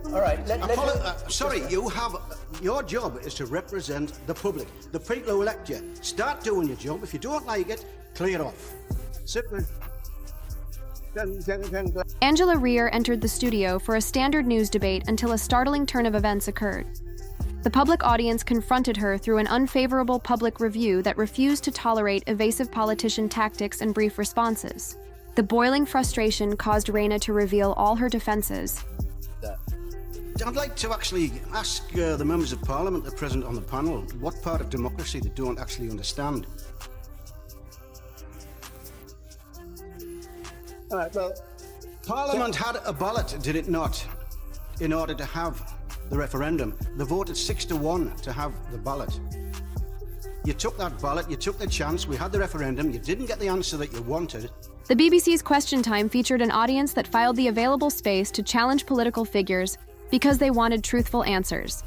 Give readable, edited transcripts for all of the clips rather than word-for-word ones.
All right, sorry, your job is to represent the public, the people who elect you. Start doing your job. If you don't like it, clear off. Simple. Angela Rayner entered the studio for a standard news debate until a startling turn of events occurred. The public audience confronted her through an unfavorable public review that refused to tolerate evasive politician tactics and brief responses. The boiling frustration caused Rayner to reveal all her defenses. I'd like to actually ask the members of Parliament that are present on the panel what part of democracy they don't actually understand. All right, well, Parliament had a ballot, did it not, in order to have the referendum. They voted 6-1 to have the ballot. You took that ballot, you took the chance, we had the referendum, you didn't get the answer that you wanted. The BBC's Question Time featured an audience that filed the available space to challenge political figures because they wanted truthful answers.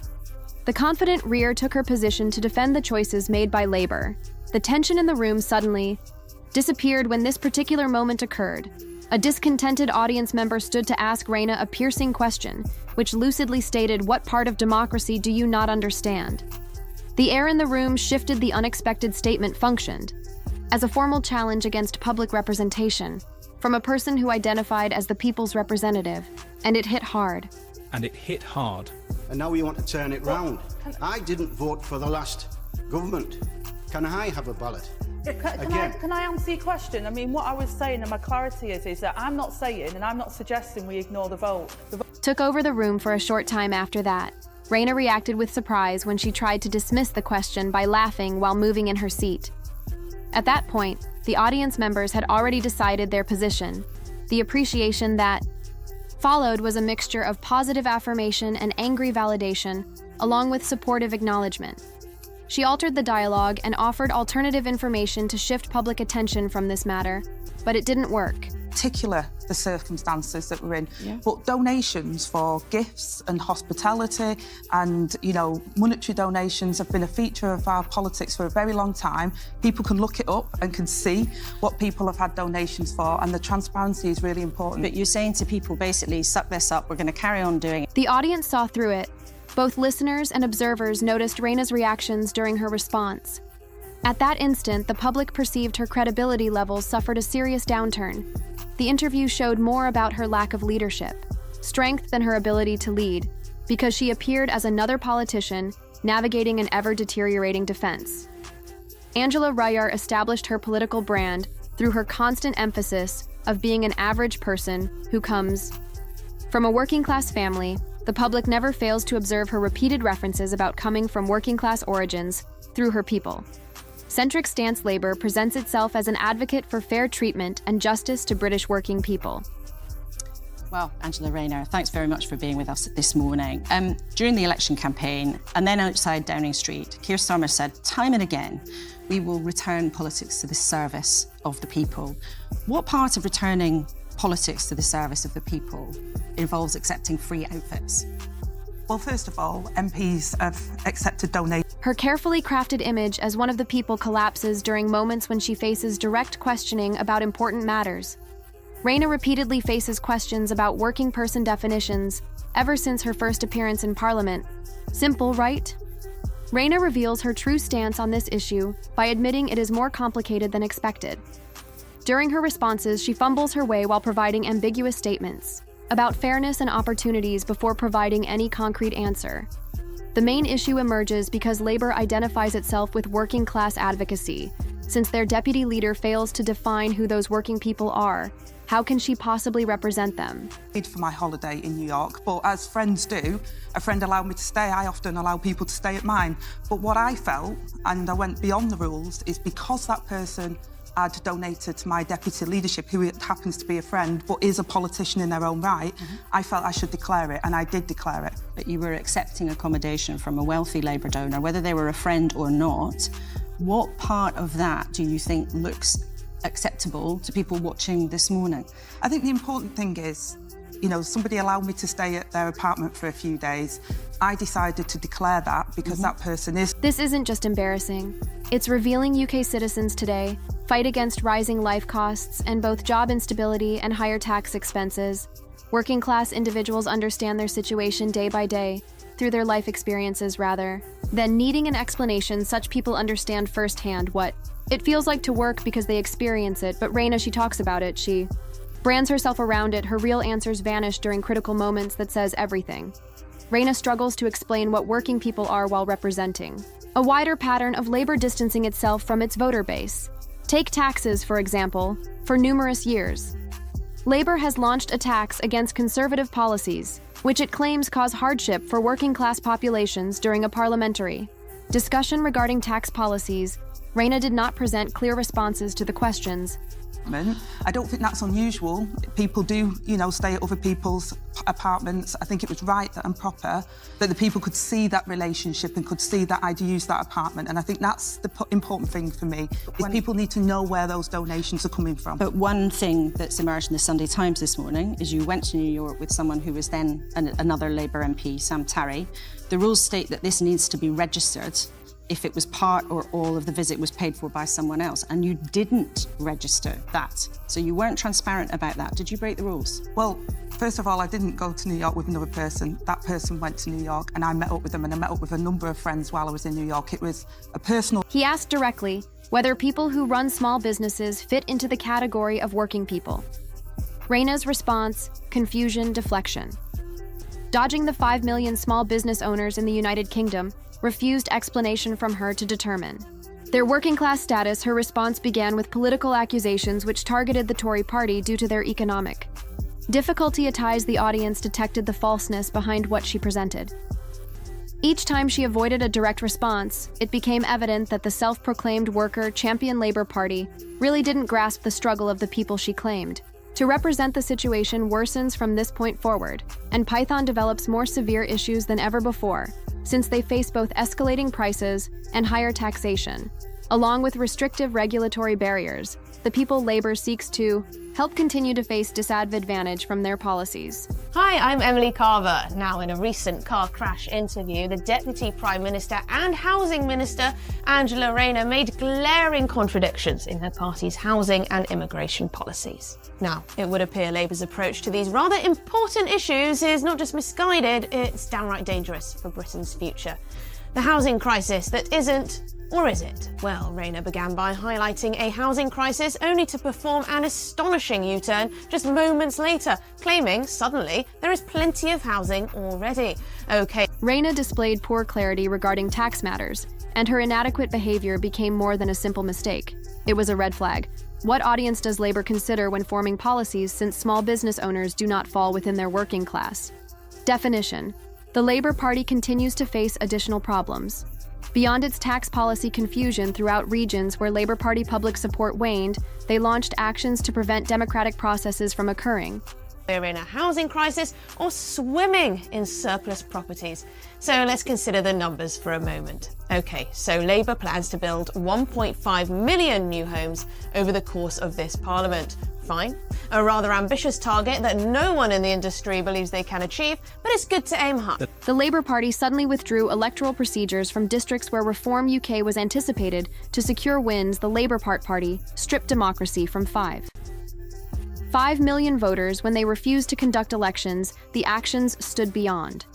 The confident Rayner took her position to defend the choices made by Labour. The tension in the room suddenly disappeared when this particular moment occurred. A discontented audience member stood to ask Rayner a piercing question, which lucidly stated, "What part of democracy do you not understand?" The air in the room shifted. The unexpected statement functioned as a formal challenge against public representation from a person who identified as the people's representative, and it hit hard. And it hit hard. And now you want to turn it round. I didn't vote for the last government. Can I have a ballot? Can I answer your question? I mean, what I was saying, and my clarity is that I'm not saying and I'm not suggesting we ignore the vote. Took over the room for a short time after that. Rayner reacted with surprise when she tried to dismiss the question by laughing while moving in her seat. At that point, the audience members had already decided their position. The appreciation that followed was a mixture of positive affirmation and angry validation, along with supportive acknowledgement. She altered the dialogue and offered alternative information to shift public attention from this matter, but it didn't work. Particular the circumstances that we're in, but donations for gifts and hospitality and, monetary donations have been a feature of our politics for a very long time. People can look it up and can see what people have had donations for, and the transparency is really important. But you're saying to people, basically, suck this up, we're going to carry on doing it. The audience saw through it. Both listeners and observers noticed Rayner's reactions during her response. At that instant, the public perceived her credibility levels suffered a serious downturn. The interview showed more about her lack of leadership, strength than her ability to lead, because she appeared as another politician navigating an ever-deteriorating defense. Angela Rayner established her political brand through her constant emphasis of being an average person who comes from a working-class family. The public never fails to observe her repeated references about coming from working-class origins through her people. Centric Stance Labour presents itself as an advocate for fair treatment and justice to British working people. Well, Angela Rayner, thanks very much for being with us this morning. During the election campaign, and then outside Downing Street, Keir Starmer said time and again, we will return politics to the service of the people. What part of returning politics to the service of the people involves accepting free outfits? Well, first of all, MPs have accepted donations. Her carefully crafted image as one of the people collapses during moments when she faces direct questioning about important matters. Rayner repeatedly faces questions about working person definitions ever since her first appearance in Parliament. Simple, right? Rayner reveals her true stance on this issue by admitting it is more complicated than expected. During her responses, she fumbles her way while providing ambiguous statements about fairness and opportunities before providing any concrete answer. The main issue emerges because Labour identifies itself with working-class advocacy. Since their deputy leader fails to define who those working people are, how can she possibly represent them? For my holiday in New York, but as friends do, a friend allowed me to stay. I often allow people to stay at mine. But what I felt, and I went beyond the rules, is because that person had donated to my deputy leadership, who happens to be a friend, but is a politician in their own right, I felt I should declare it, and I did declare it. But you were accepting accommodation from a wealthy Labour donor, whether they were a friend or not. What part of that do you think looks acceptable to people watching this morning? I think the important thing is, somebody allowed me to stay at their apartment for a few days. I decided to declare that because that person is... This isn't just embarrassing. It's revealing UK citizens today fight against rising life costs and both job instability and higher tax expenses. Working class individuals understand their situation day by day, through their life experiences rather, than needing an explanation. Such people understand firsthand what it feels like to work because they experience it, but Rayner, she talks about it, she brands herself around it, her real answers vanish during critical moments that says everything. Rayner struggles to explain what working people are while representing a wider pattern of labor distancing itself from its voter base. Take taxes, for example. For numerous years, Labor has launched attacks against conservative policies, which it claims cause hardship for working-class populations during a parliamentary discussion regarding tax policies. Rayner did not present clear responses to the questions. I don't think that's unusual. People do, stay at other people's apartments. I think it was right and proper that the people could see that relationship and could see that I'd use that apartment. And I think that's the important thing for me, is people need to know where those donations are coming from. But one thing that's emerged in the Sunday Times this morning is you went to New York with someone who was then another Labour MP, Sam Tarry. The rules state that this needs to be registered if it was part or all of the visit was paid for by someone else, and you didn't register that. So you weren't transparent about that. Did you break the rules? Well, first of all, I didn't go to New York with another person. That person went to New York and I met up with them, and I met up with a number of friends while I was in New York. It was a personal... He asked directly whether people who run small businesses fit into the category of working people. Rayner's response, confusion, deflection. Dodging the 5 million small business owners in the United Kingdom, refused explanation from her to determine their working class status. Her response began with political accusations which targeted the Tory party due to their economic difficulty. As the audience detected the falseness behind what she presented. Each time she avoided a direct response, it became evident that the self-proclaimed worker champion Labour Party really didn't grasp the struggle of the people she claimed to represent. The situation worsens from this point forward, and Python develops more severe issues than ever before, since they face both escalating prices and higher taxation, along with restrictive regulatory barriers. The people Labour seeks to help continue to face disadvantage from their policies. Hi, I'm Emily Carver. Now, in a recent car crash interview, the Deputy Prime Minister and Housing Minister, Angela Rayner, made glaring contradictions in her party's housing and immigration policies. Now, it would appear Labour's approach to these rather important issues is not just misguided, it's downright dangerous for Britain's future. The housing crisis that isn't, or is it? Well, Rayner began by highlighting a housing crisis only to perform an astonishing U-turn just moments later, claiming suddenly there is plenty of housing already. Okay. Rayner displayed poor clarity regarding tax matters, and her inadequate behavior became more than a simple mistake. It was a red flag. What audience does Labour consider when forming policies, since small business owners do not fall within their working class? Definition. The Labour Party continues to face additional problems. Beyond its tax policy confusion throughout regions where Labour Party public support waned, they launched actions to prevent democratic processes from occurring. We're in a housing crisis or swimming in surplus properties. So let's consider the numbers for a moment. Okay, so Labour plans to build 1.5 million new homes over the course of this parliament. Fine. A rather ambitious target that no one in the industry believes they can achieve, but it's good to aim high. The Labour Party suddenly withdrew electoral procedures from districts where Reform UK was anticipated to secure wins. The Labour Party stripped democracy from 5 million voters when they refused to conduct elections. The actions stood beyond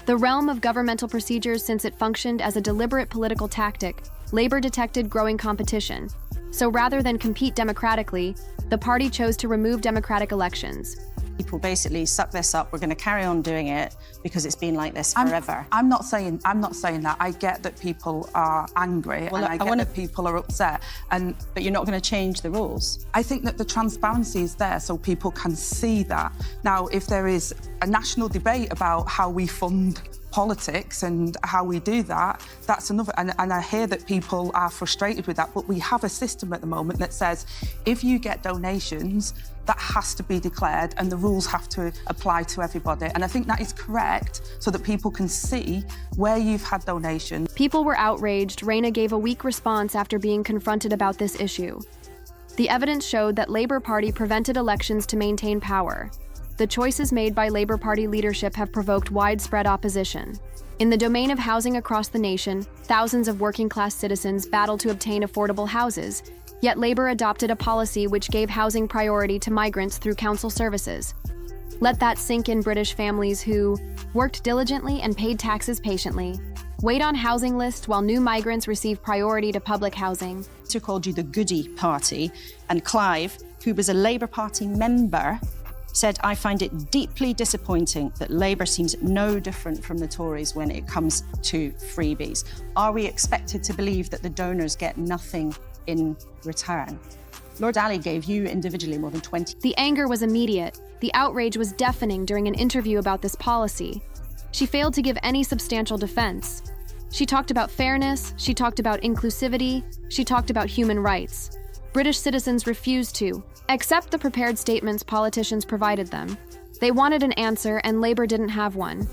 the realm of governmental procedures. Since it functioned as a deliberate political tactic, Labour detected growing competition. So rather than compete democratically, the party chose to remove democratic elections. People basically suck this up. We're going to carry on doing it because it's been like this forever. I'm not saying that. I get that people are angry, and I get that people are upset. But you're not going to change the rules. I think that the transparency is there so people can see that. Now, if there is a national debate about how we fund politics and how we do that, that's another, and I hear that people are frustrated with that, but we have a system at the moment that says if you get donations, that has to be declared and the rules have to apply to everybody. And I think that is correct so that people can see where you've had donations. People were outraged. Rayner gave a weak response after being confronted about this issue. The evidence showed that Labour Party prevented elections to maintain power. The choices made by Labour Party leadership have provoked widespread opposition. In the domain of housing across the nation, thousands of working-class citizens battled to obtain affordable houses, yet Labour adopted a policy which gave housing priority to migrants through council services. Let that sink in, British families who worked diligently and paid taxes patiently. Wait on housing lists while new migrants receive priority to public housing. Keir called you the goody party, and Clive, who was a Labour Party member, said, I find it deeply disappointing that Labour seems no different from the Tories when it comes to freebies. Are we expected to believe that the donors get nothing in return? Lord Ali gave you individually more than 20. The anger was immediate. The outrage was deafening during an interview about this policy. She failed to give any substantial defense. She talked about fairness, she talked about inclusivity, she talked about human rights. British citizens refused to accept the prepared statements politicians provided them. They wanted an answer, and Labour didn't have one.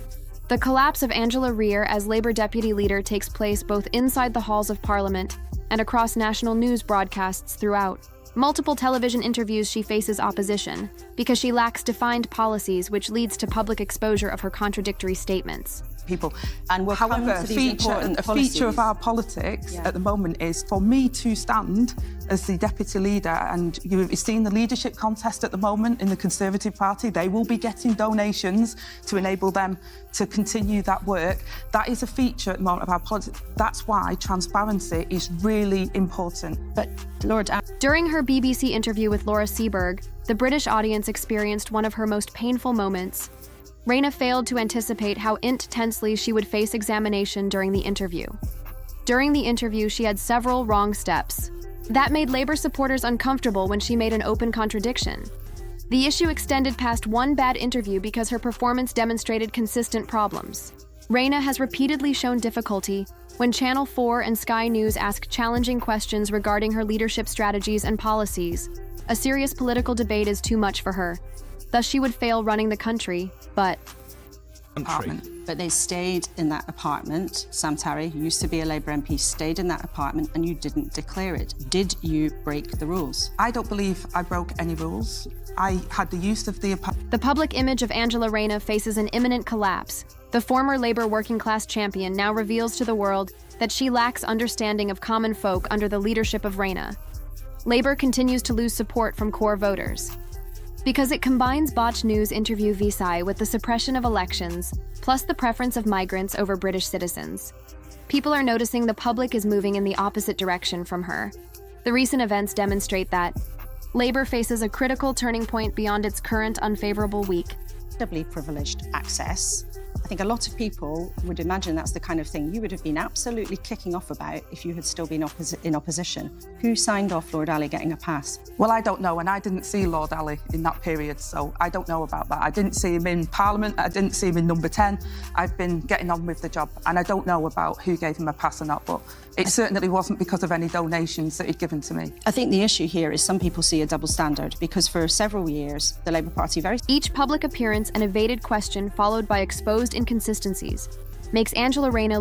The collapse of Angela Rayner as Labour deputy leader takes place both inside the halls of Parliament and across national news broadcasts throughout. Multiple television interviews she faces opposition because she lacks defined policies, which leads to public exposure of her contradictory statements. People. And we'll come However, to a these important feature policies. of our politics at the moment is for me to stand as the deputy leader, and you've seen the leadership contest at the moment in the Conservative Party. They will be getting donations to enable them to continue that work. That is a feature at the moment of our politics. That's why transparency is really important. But Lord Ali, During her BBC interview with Laura Seaberg, the British audience experienced one of her most painful moments. Rayner failed to anticipate how intensely she would face examination during the interview. During the interview, she had several wrong steps. That made Labour supporters uncomfortable when she made an open contradiction. The issue extended past one bad interview because her performance demonstrated consistent problems. Rayner has repeatedly shown difficulty when Channel 4 and Sky News ask challenging questions regarding her leadership strategies and policies. A serious political debate is too much for her. Thus, she would fail running the country, but they stayed in that apartment. Sam Tarry, who used to be a Labour MP, stayed in that apartment and you didn't declare it. Did you break the rules? I don't believe I broke any rules. I had the use of the apartment. the public image of Angela Rayner faces an imminent collapse. The former Labour working-class champion now reveals to the world that she lacks understanding of common folk under the leadership of Rayner. Labour continues to lose support from core voters. Because it combines botched news interview visi with the suppression of elections, plus the preference of migrants over British citizens. People are noticing the public is moving in the opposite direction from her. The recent events demonstrate that Labour faces a critical turning point beyond its current unfavourable week. Doubly privileged access. I think a lot of people would imagine that's the kind of thing you would have been absolutely kicking off about if you had still been in opposition. Who signed off Lord Ali getting a pass? Well, I don't know, and I didn't see Lord Ali in that period, so I don't know about that. I didn't see him in Parliament, I didn't see him in Number 10. I've been getting on with the job, and I don't know about who gave him a pass or not, but it certainly wasn't because of any donations that he'd given to me. I think the issue here is some people see a double standard because for several years, the Labour Party Each public appearance and evaded question followed by exposed inconsistencies makes Angela Rayner